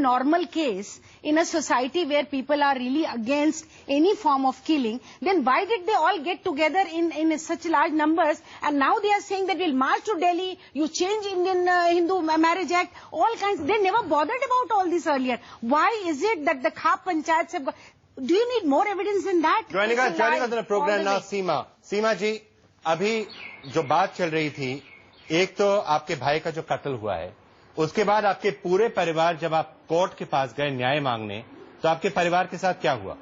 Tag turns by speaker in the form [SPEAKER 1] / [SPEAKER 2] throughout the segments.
[SPEAKER 1] normal case in a society where people are really against any form of killing, then why did they all get together in such large numbers? And now they are saying that we'll march to Delhi, you change Indian Hindu Marriage Act, all kinds. They never bothered about all this earlier. Why is it that the Khap Panchayats have got... Do you need more evidence than that?
[SPEAKER 2] Joining us on the program now, Seema. Seema जी, अभी जो बात चल रही थी, एक तो आपके भाई का जो कत्ल हुआ है, उसके बाद आपके पूरे परिवार जब आप कोर्ट के पास गए न्याय मांगने, तो आपके परिवार के साथ क्या हुआ?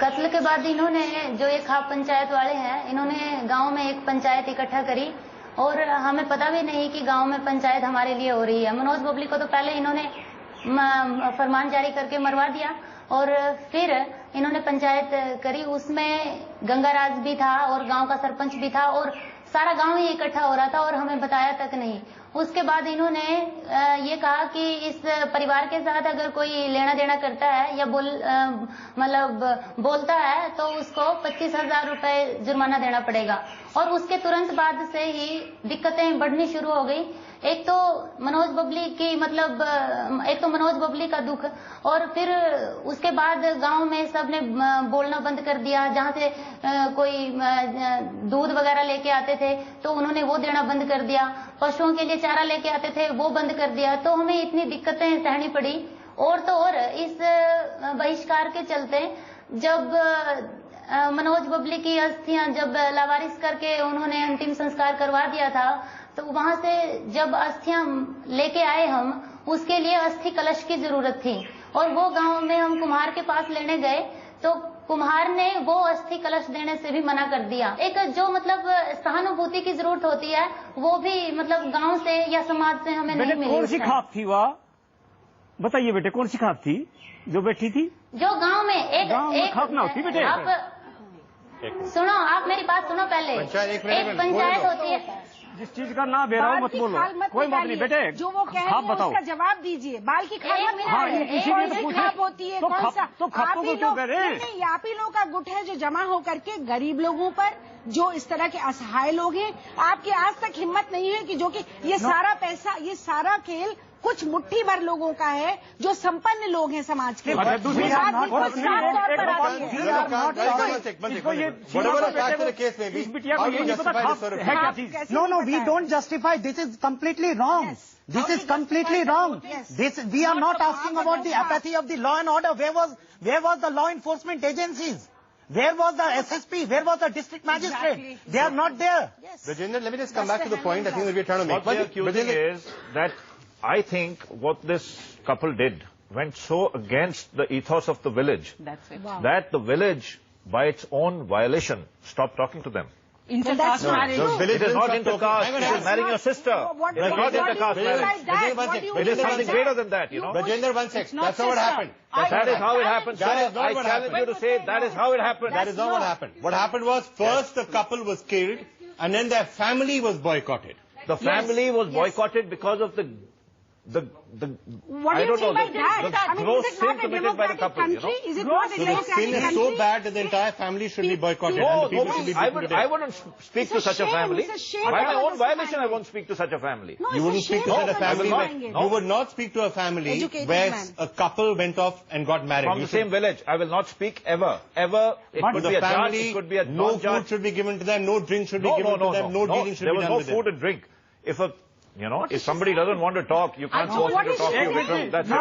[SPEAKER 3] कत्ल के बाद इन्होंने, जो ये खाप पंचायत वाले हैं, इन्होंने गांव में एक पंचायत इकट्ठा करी और हमें पता भी नहीं कि गांव में पंचायत हमारे लिए हो रही है। मनोज बबली को तो पहले इन्होंने फरमान जारी करके मरवा दिया और फिर इन्होंने पंचायत करी, उसमें गंगाराज भी था और गांव का सरपंच भी था और सारा गांव ही इकट्ठा हो रहा था और हमें बताया तक नहीं। उसके बाद इन्होंने ये कहा कि इस परिवार के साथ अगर कोई लेना देना करता है या बोलता है तो उसको 25,000 रुपए जुर्माना देना पड़ेगा। और उसके तुरंत बाद से ही दिक्कतें बढ़नी शुरू हो गई। एक तो मनोज बबली का दुख और फिर उसके बाद गांव में सबने बोलना बंद कर दिया। जहां से कोई दूध वगैरह लेके आते थे तो उन्होंने वो देना बंद कर दिया। पशुओं के लिए चारा लेके आते थे वो बंद कर दिया। तो हमें इतनी दिक्कतें सहनी पड़ी। और तो और इस बहिष्कार के चलते जब मनोज बबली की अस्थियां जब लावारिस करके उन्होंने अंतिम संस्कार करवा दिया था, तो वहां से जब अस्थियां लेके आए हम, उसके लिए अस्थि कलश की जरूरत थी और वो गांव में हम कुम्हार के पास लेने गए तो कुम्हार ने वो अस्थि कलश देने से भी मना कर दिया। एक जो सहानुभूति की जरूरत होती है वो भी गांव से या समाज से हमें नहीं मिली।
[SPEAKER 4] कौन सी खाप थी वह? बताइए बेटे, कौन सी खाप थी जो बैठी थी?
[SPEAKER 3] जो गांव में एक
[SPEAKER 4] खाप ना होती बेटे।
[SPEAKER 3] आप सुनो, आप मेरी बात सुनो पहले। एक पंचायत होती है।
[SPEAKER 4] जिस चीज का नाम बेरा मत बोलो, कोई बात नहीं बेटे।
[SPEAKER 1] जो वो कह रहे हैं उसका जवाब दीजिए। बाल की खाप होती है, कौन सा? आप ही लोगों का गुट है जो जमा होकर के गरीब लोगों पर, जो इस तरह के असहाय लोग हैं, आपकी आज तक हिम्मत नहीं है कि जो कि ये सारा पैसा, ये सारा खेल कुछ मुट्ठी भर लोगों का है जो संपन्न लोग हैं समाज के।
[SPEAKER 5] No, we don't justify. This is completely wrong. This is completely wrong. We are not asking about the apathy of the law and order. Where was the law enforcement agencies? Where was the SSP? Where was the district magistrate? Exactly. They are not there.
[SPEAKER 2] Yes. Rajendra, let me just come back to the point I think that we're trying to make.
[SPEAKER 6] What they're accusing is that I think what this couple did went so against the ethos of the village that the village, by its own violation, stopped talking to them.
[SPEAKER 1] Intercaste marriage.
[SPEAKER 6] It is not intercaste. It is marrying your sister. It is not intercaste marriage. It is something greater than that, you know.
[SPEAKER 2] Rajendra, one sec. That's not what happened.
[SPEAKER 6] That is how it happened. That is not what happened. I challenge you to say that is how it happened.
[SPEAKER 2] That is not what happened. What happened was first the couple was killed and then their family was boycotted.
[SPEAKER 6] The family was boycotted because of the
[SPEAKER 1] what do you mean by that? I mean, is it not a democratic country? Is it not a democratic country?
[SPEAKER 2] The sin is so bad that the entire family should be boycotted.
[SPEAKER 6] No, I wouldn't speak to such a family. By my own violation, I won't speak to such a family.
[SPEAKER 2] You wouldn't speak to such a family. You would not speak to a family where a couple went off and got married.
[SPEAKER 6] From the same village. I will not speak ever. Ever. It could be a judge, it could be a
[SPEAKER 2] no food should be given to them, no drink should be given to them, no dealing should be done with them.
[SPEAKER 6] There was no food and drink. If somebody doesn't want to talk, you can't force them to talk to you. That's it.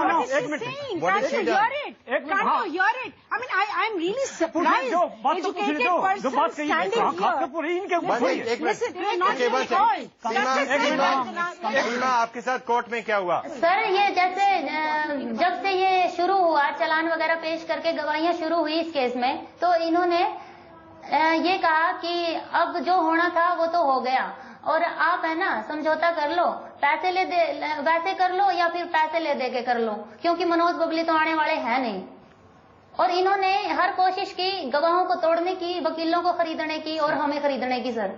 [SPEAKER 1] What is she saying? Can't you hear it? Can't you hear it? I mean, I'm really surprised. Educated person standing here. Listen, we're not doing it all.
[SPEAKER 2] सीमा, आपके साथ court में क्या हुआ?
[SPEAKER 3] Sir, ये जैसे जब से ये शुरू हुआ, चालान वगैरह पेश करके गवाहियां शुरू हुई इस केस में, तो इन्होंने ये कहा कि अब जो होना था वो तो हो गया और आप है ना समझौता कर लो, पैसे ले दे वैसे कर लो या फिर पैसे ले दे के कर लो, क्योंकि मनोज बबली तो आने वाले हैं नहीं। और इन्होंने हर कोशिश की गवाहों को तोड़ने की, वकीलों को खरीदने की और हमें खरीदने की। सर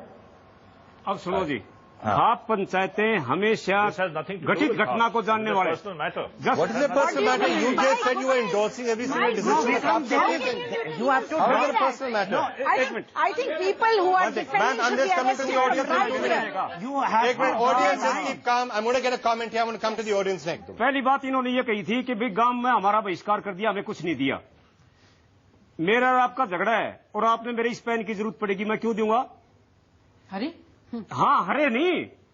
[SPEAKER 4] अब सुनो जी, खाप पंचायतें हमेशा
[SPEAKER 6] This has nothing to do
[SPEAKER 4] घटित
[SPEAKER 6] with
[SPEAKER 4] घटना को
[SPEAKER 6] Khap.
[SPEAKER 4] जानने
[SPEAKER 6] It's a
[SPEAKER 4] वाले
[SPEAKER 6] personal matter.
[SPEAKER 2] What is the personal matter? You just said you were endorsing every single decision of Khap Secretary.
[SPEAKER 5] You have to
[SPEAKER 2] How is
[SPEAKER 5] draw
[SPEAKER 2] it a personal matter?
[SPEAKER 1] I think people who are
[SPEAKER 2] One second.
[SPEAKER 1] defending
[SPEAKER 2] Ma'am, I'm
[SPEAKER 1] should
[SPEAKER 2] just
[SPEAKER 1] be
[SPEAKER 2] coming to the
[SPEAKER 1] arrested.
[SPEAKER 2] audience.
[SPEAKER 1] Right.
[SPEAKER 5] You have
[SPEAKER 2] Ek minute, audience, just keep calm. I'm going to get a comment here. I'm going to come to the audience next.
[SPEAKER 4] पहली बात इन्होंने ये कही थी कि भाई गांव में हमारा बहिष्कार कर दिया, हमें कुछ नहीं दिया। मेरा और आपका झगड़ा है और आपने मेरे इस पेन की जरूरत पड़ेगी, मैं क्यों दूंगा?
[SPEAKER 1] हरे
[SPEAKER 4] हाँ, हरे नहीं,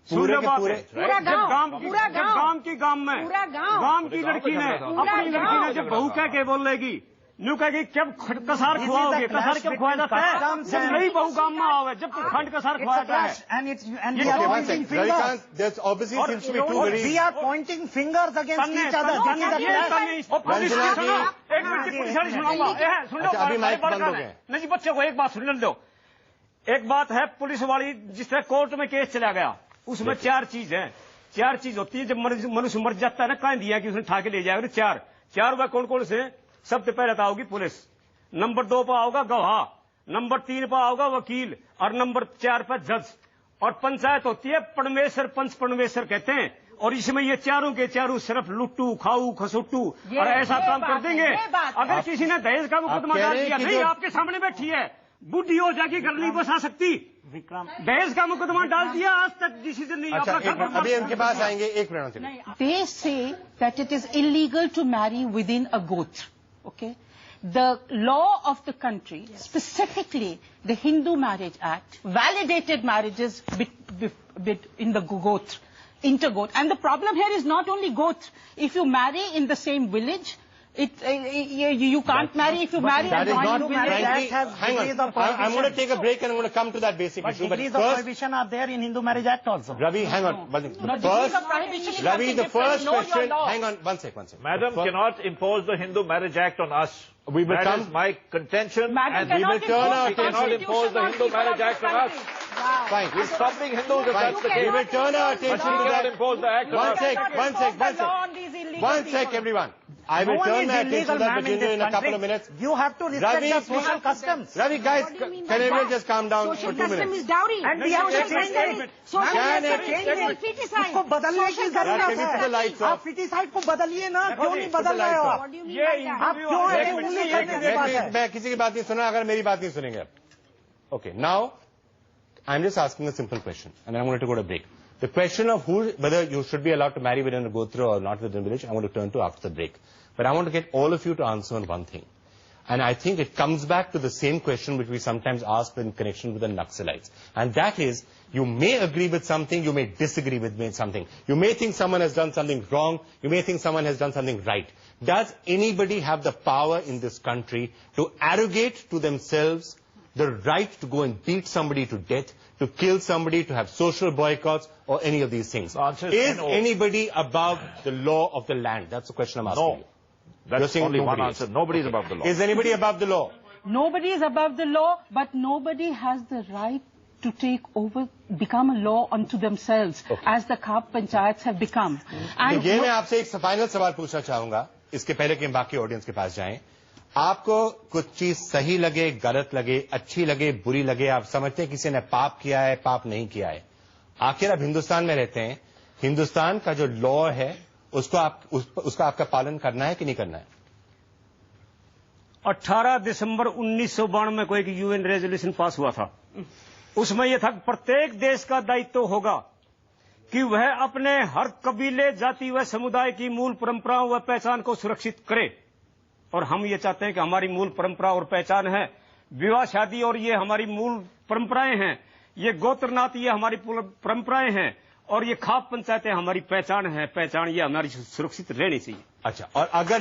[SPEAKER 2] पूरे के
[SPEAKER 4] बात
[SPEAKER 2] पूरे,
[SPEAKER 4] है।
[SPEAKER 1] पूरा
[SPEAKER 4] जब
[SPEAKER 1] गांव,
[SPEAKER 4] गांव
[SPEAKER 1] पूरा गांव,
[SPEAKER 4] गांव की गांव में
[SPEAKER 1] पूरा गांव,
[SPEAKER 4] गांव की लड़की ने अपनी लड़की ने जब बहू कह के बोलेगी, न्यू कहेगी कब कसार खुआओगे, कसार कब खुआ जाता है? जब नई बहू गांव में आओगे, जब खंड कसार खुआ जाता है।
[SPEAKER 5] and we are
[SPEAKER 2] Okay, one
[SPEAKER 5] pointing
[SPEAKER 2] second. Ravikant,
[SPEAKER 5] fingers.
[SPEAKER 2] there's obviously seems to be two
[SPEAKER 5] We
[SPEAKER 2] very...
[SPEAKER 5] are pointing fingers against each other. This is a clash.
[SPEAKER 4] एक मिनट की पुलिस सुनाऊंगा, सुन लो।
[SPEAKER 2] अच्छा, अभी माइक बंद हो गए।
[SPEAKER 4] नहीं जी, बच्चे को एक बात सुन लो। एक बात है पुलिस वाली, जिस तरह कोर्ट में केस चला गया, उसमें चार चीज होती है। जब मनुष्य मर जाता है ना, कह दिया कि उसने ठा के ले जाएगा, चार वह कौन कौन से? सबसे पहले तो आओगी पुलिस, नंबर 2 पर आओगा गवाह, नंबर 3 पर आओगा वकील और नंबर 4 पर जज। और पंचायत होती है परमेश्वर, पंच परमेश्वर कहते हैं। और इसमें ये चारों के चारों सिर्फ लुट्टू, खाऊ, खसुट्टू और ऐसा काम कर देंगे। अगर किसी ने दहेज का मुकदमा डाल दिया, नहीं आपके सामने बैठी है, बुढ़ी हो जाएगी, घर नहीं बसा सकती, दहेज का मुकदमा डाल दिया, आज तक डिसीजन नहीं।
[SPEAKER 2] अच्छा, अभी उनके पास आएंगे, एक minute.
[SPEAKER 7] They say that it is illegal to marry within a gotra. Okay? The law of the country, specifically the Hindu Marriage Act, validated marriages in the gotra, intergotra. And the problem here is not only gotra. If you marry in the same village, you can't marry if you marry in
[SPEAKER 2] That is not,
[SPEAKER 7] village.
[SPEAKER 2] frankly, hang on. I'm going to take a break and I'm going to come to that basic issue. But
[SPEAKER 5] Degrees of
[SPEAKER 2] first,
[SPEAKER 5] prohibition are there in Hindu Marriage Act also.
[SPEAKER 2] Ravi, hang on. Ravi, the first question, hang on, one sec.
[SPEAKER 6] Madam cannot impose the Hindu Marriage Act on us.
[SPEAKER 2] We will
[SPEAKER 6] That
[SPEAKER 2] come.
[SPEAKER 6] is my contention.
[SPEAKER 7] Madam
[SPEAKER 6] And we will
[SPEAKER 7] cannot
[SPEAKER 6] turn
[SPEAKER 7] impose
[SPEAKER 6] our
[SPEAKER 7] the
[SPEAKER 6] cannot
[SPEAKER 7] Constitution
[SPEAKER 6] impose the
[SPEAKER 7] on
[SPEAKER 6] Hindu
[SPEAKER 7] people of
[SPEAKER 6] Marriage
[SPEAKER 7] this
[SPEAKER 6] Act on us.
[SPEAKER 7] country.
[SPEAKER 2] Fine.
[SPEAKER 6] We'll stop being Hindus if that's the
[SPEAKER 2] We
[SPEAKER 6] case.
[SPEAKER 2] will turn our attention
[SPEAKER 6] But
[SPEAKER 2] to
[SPEAKER 6] she cannot
[SPEAKER 2] that.
[SPEAKER 6] impose the act on us.
[SPEAKER 2] One sec, everyone. I will
[SPEAKER 5] No one
[SPEAKER 2] turn
[SPEAKER 5] is
[SPEAKER 2] my attention
[SPEAKER 5] illegal,
[SPEAKER 2] to that
[SPEAKER 5] ma'am, in
[SPEAKER 2] Virginia
[SPEAKER 5] this
[SPEAKER 2] in a couple
[SPEAKER 5] country.
[SPEAKER 2] of minutes.
[SPEAKER 5] You have to respect
[SPEAKER 2] Ravi,
[SPEAKER 5] the social customs.
[SPEAKER 2] Ravi, guys,
[SPEAKER 1] What do you mean
[SPEAKER 2] can
[SPEAKER 1] by
[SPEAKER 2] everyone
[SPEAKER 1] that?
[SPEAKER 2] just calm down for
[SPEAKER 1] Social
[SPEAKER 2] 2
[SPEAKER 1] custom
[SPEAKER 2] minutes?
[SPEAKER 1] is dowry.
[SPEAKER 5] And we have to
[SPEAKER 1] Social
[SPEAKER 5] change
[SPEAKER 1] custom
[SPEAKER 5] it.
[SPEAKER 1] is- social
[SPEAKER 2] Can
[SPEAKER 1] custom
[SPEAKER 2] it-
[SPEAKER 1] is self-feticide.
[SPEAKER 5] इसको बदलने की
[SPEAKER 1] Social
[SPEAKER 5] जरूरत
[SPEAKER 2] Can we put the
[SPEAKER 5] है।
[SPEAKER 2] lights
[SPEAKER 5] आप
[SPEAKER 2] off?
[SPEAKER 5] Foeticide को बदलिए ना, क्यों नहीं
[SPEAKER 2] put the
[SPEAKER 5] बदल रहे
[SPEAKER 2] lights
[SPEAKER 5] हो
[SPEAKER 2] off.
[SPEAKER 5] आप?
[SPEAKER 1] What do you mean by that?
[SPEAKER 5] आप क्यों ऐसे उंगली करने के बात है?
[SPEAKER 2] मैं किसी की बात नहीं सुना अगर मेरी बात नहीं सुनेंगे। Okay, now I'm just asking a simple question, and I'm going to go to break. The question of whether you should be allowed to marry within a gotra or not within a village, I'm going to turn to after the break. But I want to get all of you to answer on one thing. And I think it comes back to the same question which we sometimes ask in connection with the Naxalites. And that is, you may agree with something, you may disagree with something. You may think someone has done something wrong, you may think someone has done something right. Does anybody have the power in this country to arrogate to themselves the right to go and beat somebody to death, to kill somebody, to have social boycotts, or any of these things?
[SPEAKER 6] The answer is no.
[SPEAKER 2] Anybody above the law of the land? That's the question I'm asking
[SPEAKER 6] No.
[SPEAKER 2] you.
[SPEAKER 6] That's
[SPEAKER 2] You're saying
[SPEAKER 6] only one
[SPEAKER 2] nobody is.
[SPEAKER 6] answer. Nobody is above the law.
[SPEAKER 2] Is anybody above the law?
[SPEAKER 7] Nobody is above the law, but nobody has the right to take over, become a law unto themselves, as the Khap Panchayats have become.
[SPEAKER 2] तो ये मैं आपसे एक final सवाल पूछना चाहूंगा, इसके पहले कि हम बाकी ऑडियंस के पास जाएं। आपको कुछ चीज सही लगे, गलत लगे, अच्छी लगे, बुरी लगे, आप समझते हैं किसी ने पाप किया है, पाप नहीं किया है, आखिर आप हिंदुस्तान में रहते हैं, हिंदुस्तान का जो लॉ है उसका आपका पालन करना है कि नहीं करना है?
[SPEAKER 4] 18 दिसंबर 1992 में कोई यूएन रेजोल्यूशन पास हुआ था। उसमें यह था कि प्रत्येक देश का दायित्व होगा कि वह अपने हर कबीले, जाति व समुदाय की मूल परंपराओं व पहचान को सुरक्षित करे। और हम ये चाहते हैं कि हमारी मूल परंपरा और पहचान है विवाह शादी, और ये हमारी मूल परंपराएं हैं। ये गोत्रनाथ ये हमारी परंपराएं हैं, और ये खाप पंचायतें हमारी पहचान है। पहचान ये हमारी सुरक्षित रहनी चाहिए।
[SPEAKER 2] अच्छा, और अगर